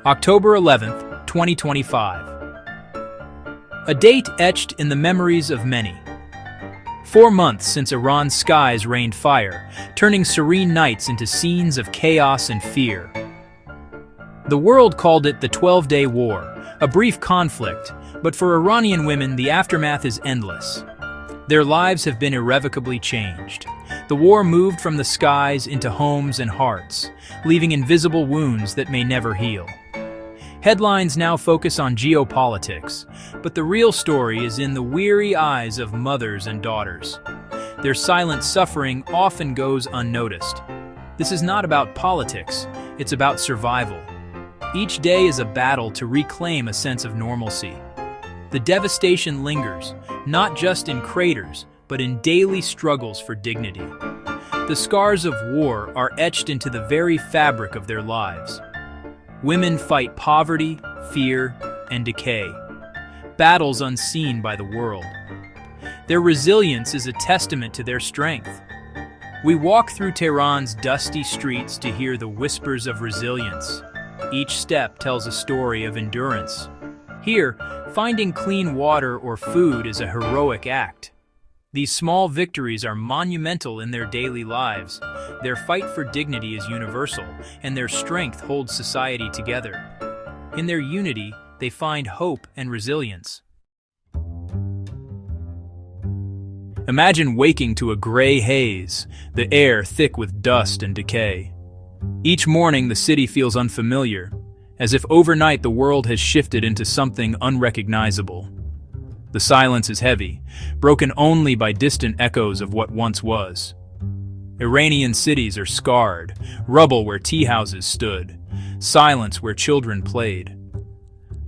October 11th, 2025. A date etched in the memories of many. 4 months since Iran's skies rained fire, turning serene nights into scenes of chaos and fear. The world called it the 12-Day War, a brief conflict, but for Iranian women the aftermath is endless. Their lives have been irrevocably changed. The war moved from the skies into homes and hearts, leaving invisible wounds that may never heal. Headlines now focus on geopolitics, but the real story is in the weary eyes of mothers and daughters. Their silent suffering often goes unnoticed. This is not about politics, it's about survival. Each day is a battle to reclaim a sense of normalcy. The devastation lingers, not just in craters, but in daily struggles for dignity. The scars of war are etched into the very fabric of their lives. Women fight poverty, fear, and decay, battles unseen by the world. Their resilience is a testament to their strength. We walk through Tehran's dusty streets to hear the whispers of resilience. Each step tells a story of endurance. Here, finding clean water or food is a heroic act. These small victories are monumental in their daily lives. Their fight for dignity is universal, and their strength holds society together. In their unity, they find hope and resilience. Imagine waking to a gray haze, the air thick with dust and decay. Each morning, the city feels unfamiliar, as if overnight the world has shifted into something unrecognizable. The silence is heavy, broken only by distant echoes of what once was. Iranian cities are scarred, rubble where tea houses stood, silence where children played.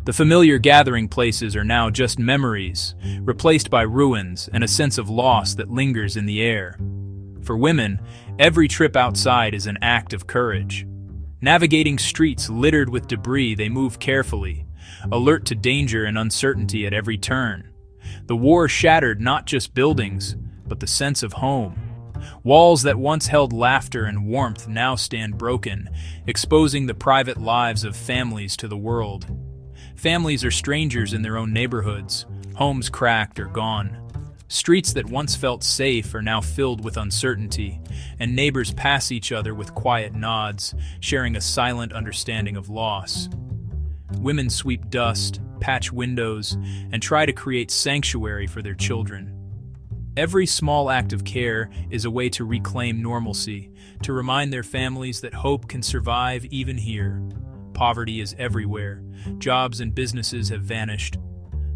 The familiar gathering places are now just memories, replaced by ruins and a sense of loss that lingers in the air. For women, every trip outside is an act of courage. Navigating streets littered with debris, they move carefully, alert to danger and uncertainty at every turn. The war shattered not just buildings, but the sense of home. Walls that once held laughter and warmth now stand broken, exposing the private lives of families to the world. Families are strangers in their own neighborhoods, homes cracked or gone. Streets that once felt safe are now filled with uncertainty, and neighbors pass each other with quiet nods, sharing a silent understanding of loss. Women sweep dust, patch windows, and try to create sanctuary for their children. Every small act of care is a way to reclaim normalcy, to remind their families that hope can survive even here. Poverty is everywhere. Jobs and businesses have vanished.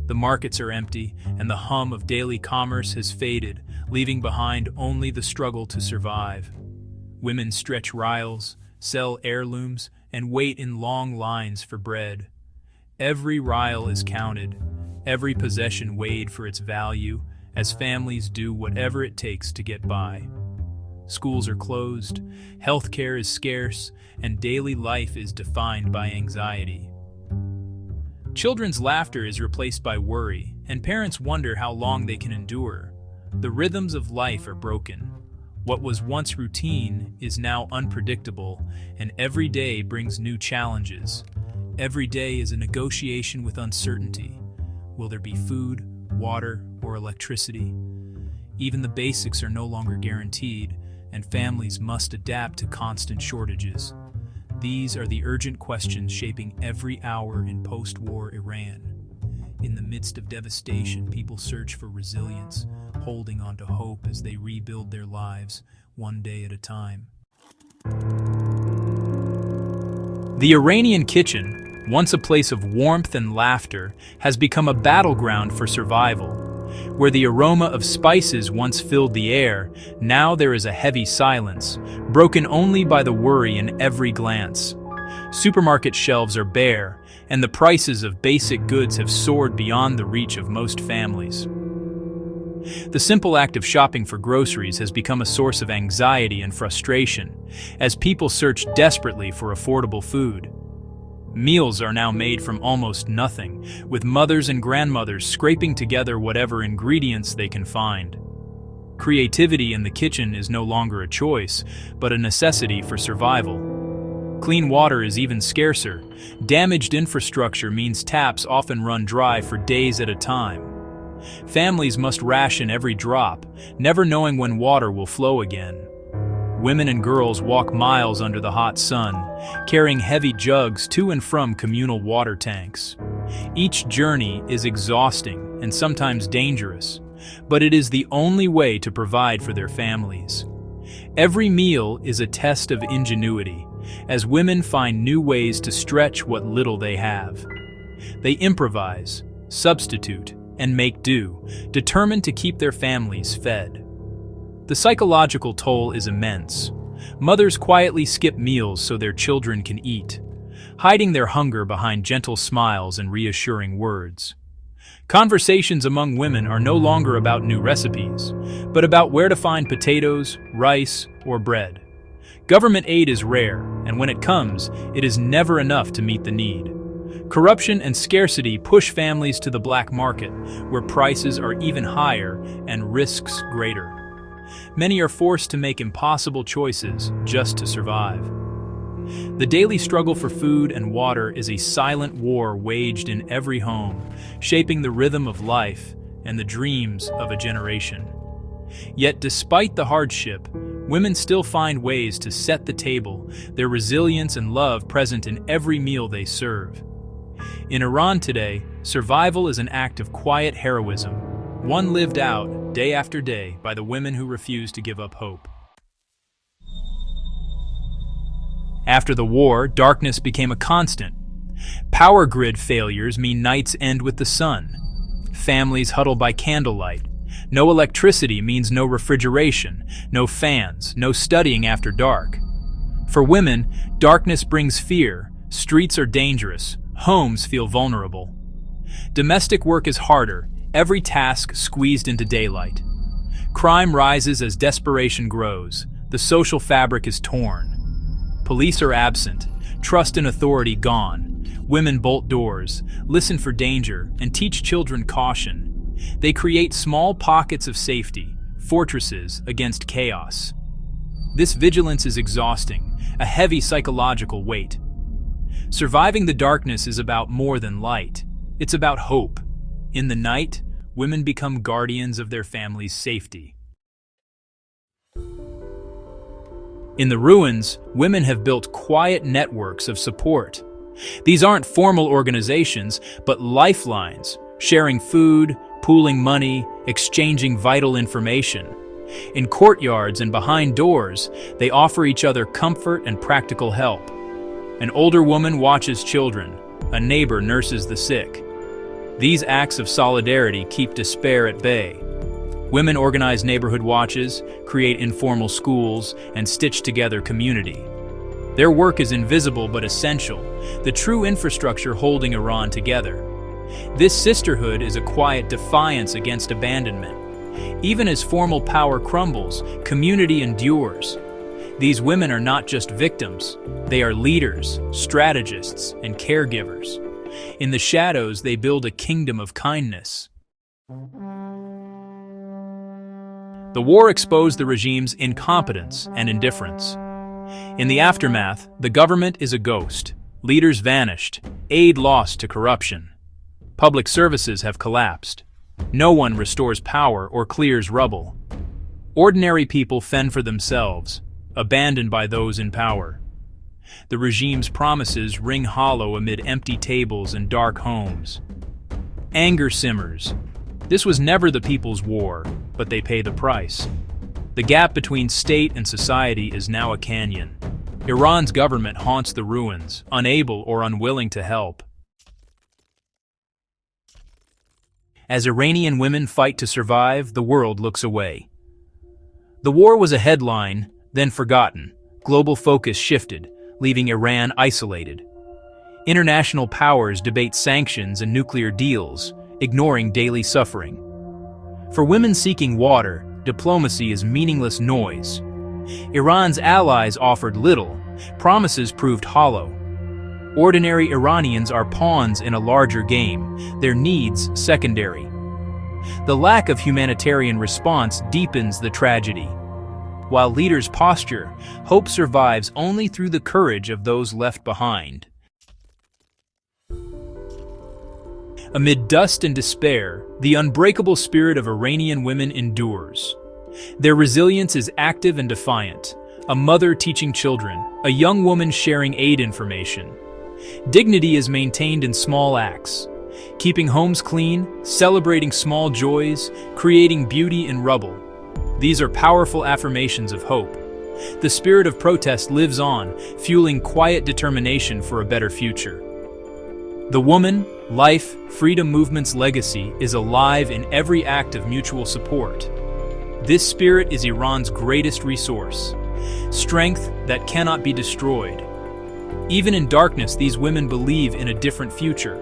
The markets are empty, and the hum of daily commerce has faded, leaving behind only the struggle to survive. Women stretch riles, sell heirlooms, and wait in long lines for bread. Every rile is counted, every possession weighed for its value, as families do whatever it takes to get by. Schools are closed, healthcare is scarce, and daily life is defined by anxiety. Children's laughter is replaced by worry, and parents wonder how long they can endure. The rhythms of life are broken. What was once routine is now unpredictable, and every day brings new challenges. Every day is a negotiation with uncertainty. Will there be food, water, or electricity? Even the basics are no longer guaranteed, and families must adapt to constant shortages. These are the urgent questions shaping every hour in post-war Iran. In the midst of devastation, people search for resilience, holding on to hope as they rebuild their lives, one day at a time. The Iranian kitchen, once a place of warmth and laughter, has become a battleground for survival. Where the aroma of spices once filled the air, now there is a heavy silence, broken only by the worry in every glance. Supermarket shelves are bare, and the prices of basic goods have soared beyond the reach of most families. The simple act of shopping for groceries has become a source of anxiety and frustration, as people search desperately for affordable food. Meals are now made from almost nothing, with mothers and grandmothers scraping together whatever ingredients they can find. Creativity in the kitchen is no longer a choice, but a necessity for survival. Clean water is even scarcer. Damaged infrastructure means taps often run dry for days at a time. Families must ration every drop, never knowing when water will flow again. Women and girls walk miles under the hot sun, carrying heavy jugs to and from communal water tanks. Each journey is exhausting and sometimes dangerous, but it is the only way to provide for their families. Every meal is a test of ingenuity, as women find new ways to stretch what little they have. They improvise, substitute, and make do, determined to keep their families fed. The psychological toll is immense. Mothers quietly skip meals so their children can eat, hiding their hunger behind gentle smiles and reassuring words. Conversations among women are no longer about new recipes, but about where to find potatoes, rice, or bread. Government aid is rare, and when it comes, it is never enough to meet the need. Corruption and scarcity push families to the black market, where prices are even higher and risks greater. Many are forced to make impossible choices just to survive. The daily struggle for food and water is a silent war waged in every home, shaping the rhythm of life and the dreams of a generation. Yet despite the hardship, women still find ways to set the table, their resilience and love present in every meal they serve. In Iran today, survival is an act of quiet heroism, one lived out day after day by the women who refuse to give up hope. After the war, darkness became a constant. Power grid failures mean nights end with the sun. Families huddle by candlelight. No electricity means no refrigeration, no fans, no studying after dark. For women, darkness brings fear. Streets are dangerous. Homes feel vulnerable. Domestic work is harder, every task squeezed into daylight. Crime rises as desperation grows. The social fabric is torn. Police are absent, trust in authority gone. Women bolt doors, listen for danger, and teach children caution. They create small pockets of safety, fortresses against chaos. This vigilance is exhausting, a heavy psychological weight. Surviving the darkness is about more than light. It's about hope. In the night, women become guardians of their family's safety. In the ruins, women have built quiet networks of support. These aren't formal organizations, but lifelines, sharing food, pooling money, exchanging vital information. In courtyards and behind doors, they offer each other comfort and practical help. An older woman watches children, a neighbor nurses the sick. These acts of solidarity keep despair at bay. Women organize neighborhood watches, create informal schools, and stitch together community. Their work is invisible but essential, the true infrastructure holding Iran together. This sisterhood is a quiet defiance against abandonment. Even as formal power crumbles, community endures. These women are not just victims, they are leaders, strategists, and caregivers. In the shadows, they build a kingdom of kindness. The war exposed the regime's incompetence and indifference. In the aftermath, the government is a ghost. Leaders vanished, aid lost to corruption. Public services have collapsed. No one restores power or clears rubble. Ordinary people fend for themselves, abandoned by those in power. The regime's promises ring hollow amid empty tables and dark homes. Anger simmers. This was never the people's war, but they pay the price. The gap between state and society is now a canyon. Iran's government haunts the ruins, unable or unwilling to help. As Iranian women fight to survive, the world looks away. The war was a headline, then forgotten. Global focus shifted, leaving Iran isolated. International powers debate sanctions and nuclear deals, ignoring daily suffering. For women seeking water, diplomacy is meaningless noise. Iran's allies offered little, promises proved hollow. Ordinary Iranians are pawns in a larger game, their needs secondary. The lack of humanitarian response deepens the tragedy. While leaders posture, hope survives only through the courage of those left behind. Amid dust and despair, the unbreakable spirit of Iranian women endures. Their resilience is active and defiant, a mother teaching children, a young woman sharing aid information. Dignity is maintained in small acts, keeping homes clean, celebrating small joys, creating beauty in rubble. These are powerful affirmations of hope. The spirit of protest lives on, fueling quiet determination for a better future. The woman, life, freedom movement's legacy is alive in every act of mutual support. This spirit is Iran's greatest resource, strength that cannot be destroyed. Even in darkness, these women believe in a different future.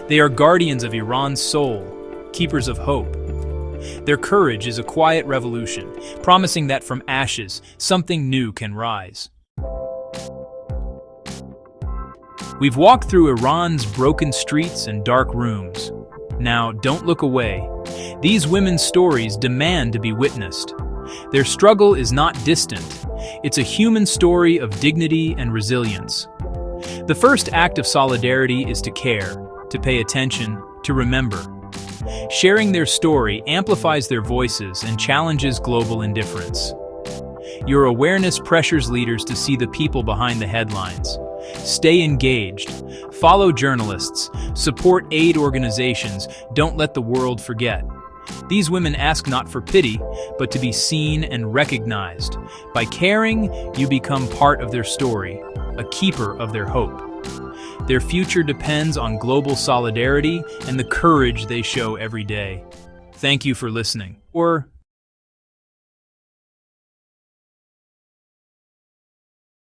They are guardians of Iran's soul, keepers of hope. Their courage is a quiet revolution, promising that from ashes, something new can rise. We've walked through Iran's broken streets and dark rooms. Now, don't look away. These women's stories demand to be witnessed. Their struggle is not distant. It's a human story of dignity and resilience. The first act of solidarity is to care, to pay attention, to remember. Sharing their story amplifies their voices and challenges global indifference. Your awareness pressures leaders to see the people behind the headlines. Stay engaged. Follow journalists. Support aid organizations. Don't let the world forget. These women ask not for pity, but to be seen and recognized. By caring, you become part of their story, a keeper of their hope. Their future depends on global solidarity and the courage they show every day. Thank you for listening. Or